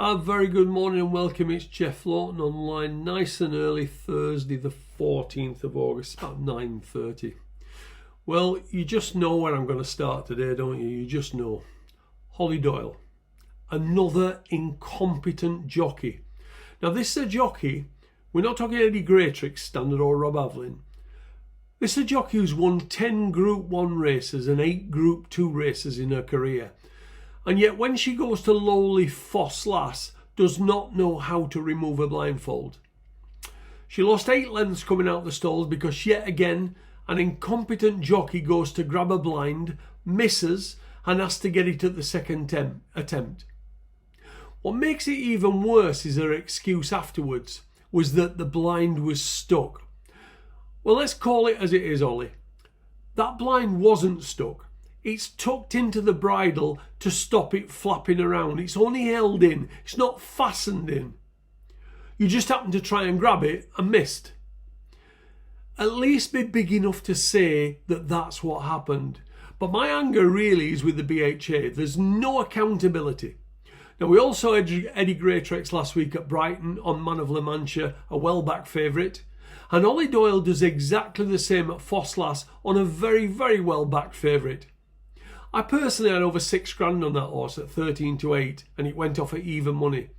A very good morning and welcome. It's Jeff Laughton online, nice and early, Thursday the 14th of August, about 9:30. Well, you just know where I'm going to start today, don't you? You just know. Holly Doyle, another incompetent jockey. Now this is a jockey, we're not talking Eddie Greatrix standard or Rob Avlin. This is a jockey who's won 10 Group 1 races and 8 Group 2 races in her career. And yet when she goes to lowly Foss Lass, does not know how to remove a blindfold. She lost 8 lengths coming out the stalls because yet again an incompetent jockey goes to grab a blind, misses and has to get it at the second attempt. What makes it even worse is her excuse afterwards was that the blind was stuck. Well, let's call it as it is, Ollie. That blind wasn't stuck. It's tucked into the bridle to stop it flapping around. It's only held in. It's not fastened in. You just happened to try and grab it and missed. At least be big enough to say that that's what happened. But my anger really is with the BHA. There's no accountability. Now, we also had Eddie Greatrix last week at Brighton on Man of La Mancha, a well-back favourite. And Holly Doyle does exactly the same at Foss Lass on a very, very well-backed favourite. I personally had over £6,000 on that horse at 13-8 and it went off at even money.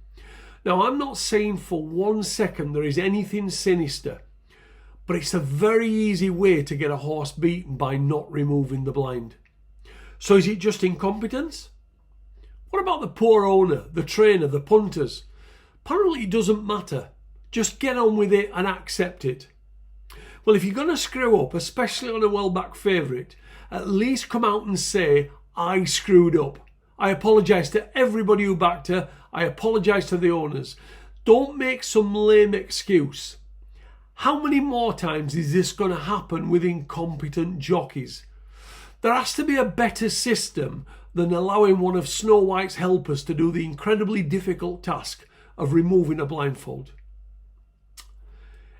Now, I'm not saying for 1 second there is anything sinister, but it's a very easy way to get a horse beaten by not removing the blind. So is it just incompetence? What about the poor owner, the trainer, the punters? Apparently it doesn't matter. Just get on with it and accept it. Well, if you're going to screw up, especially on a well-backed favourite, at least come out and say, I screwed up. I apologise to everybody who backed her. I apologise to the owners. Don't make some lame excuse. How many more times is this going to happen with incompetent jockeys? There has to be a better system than allowing one of Snow White's helpers to do the incredibly difficult task of removing a blindfold.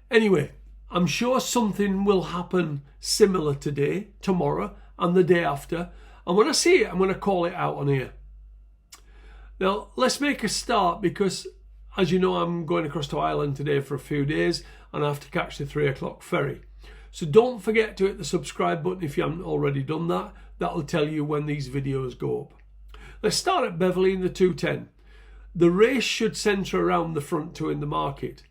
Anyway, I'm sure something will happen similar today, tomorrow, and the day after. And when I see it, I'm going to call it out on here. Now, let's make a start because, as you know, I'm going across to Ireland today for a few days and I have to catch the 3 o'clock ferry. So don't forget to hit the subscribe button if you haven't already done that. That'll tell you when these videos go up. Let's start at Beverly in the 210. The race should centre around the front two in the market.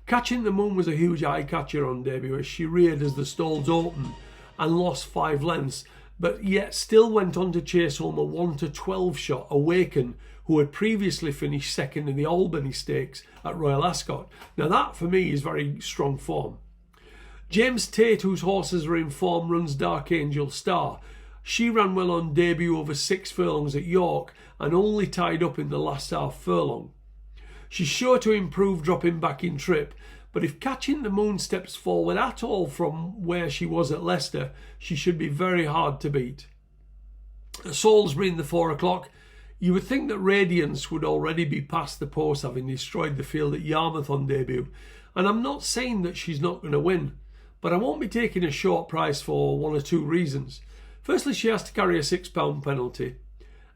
Catching the Moon was a huge eye catcher on debut as she reared as the stalls opened and lost 5 lengths, but yet still went on to chase home a 1-12 shot, Awaken, who had previously finished second in the Albany Stakes at Royal Ascot. Now that for me is very strong form. James Tate, whose horses are in form, runs Dark Angel Star. She ran well on debut over 6 furlongs at York and only tied up in the last half furlong. She's sure to improve dropping back in trip, but if Catching the Moon steps forward at all from where she was at Leicester, she should be very hard to beat. At Salisbury in the 4 o'clock, you would think that Radiance would already be past the post, having destroyed the field at Yarmouth on debut, and I'm not saying that she's not going to win, but I won't be taking a short price for 1 or 2 reasons. Firstly, she has to carry a £6 penalty,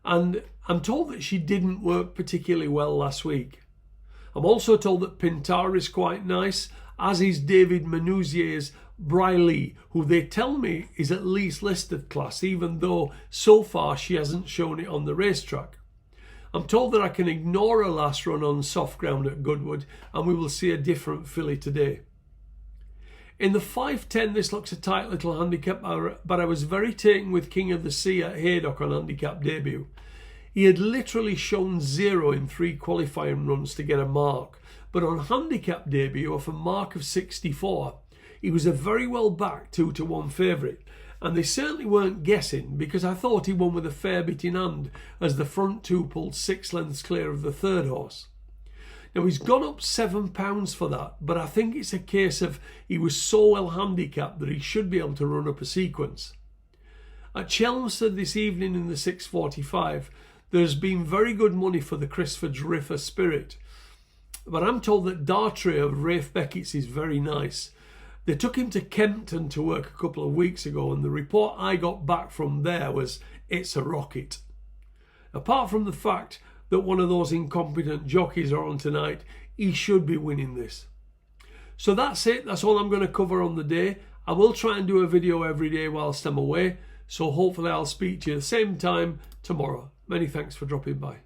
and I'm told that she didn't work particularly well last week. I'm also told that Pintar is quite nice, as is David Manuzier's Briley, who they tell me is at least listed class, even though so far she hasn't shown it on the racetrack. I'm told that I can ignore her last run on soft ground at Goodwood and we will see a different filly today. In the 5:10, this looks a tight little handicap, but I was very taken with King of the Sea at Haydock on handicap debut. He had literally shown 0 in 3 qualifying runs to get a mark, but on handicap debut off a mark of 64, he was a very well backed 2-1 favourite, and they certainly weren't guessing because I thought he won with a fair bit in hand as the front two pulled 6 lengths clear of the third horse. Now he's gone up £7 for that, but I think it's a case of he was so well handicapped that he should be able to run up a sequence. At Chelmsford this evening in the 6:45, there's been very good money for the Crisford's Riffer Spirit, but I'm told that Dartry of Rafe Beckett's is very nice. They took him to Kempton to work a couple of weeks ago and the report I got back from there was it's a rocket. Apart from the fact that one of those incompetent jockeys are on tonight. He should be winning this. So that's it. That's all I'm going to cover on the day. I will try and do a video every day whilst I'm away. So hopefully I'll speak to you at the same time tomorrow. Many thanks for dropping by.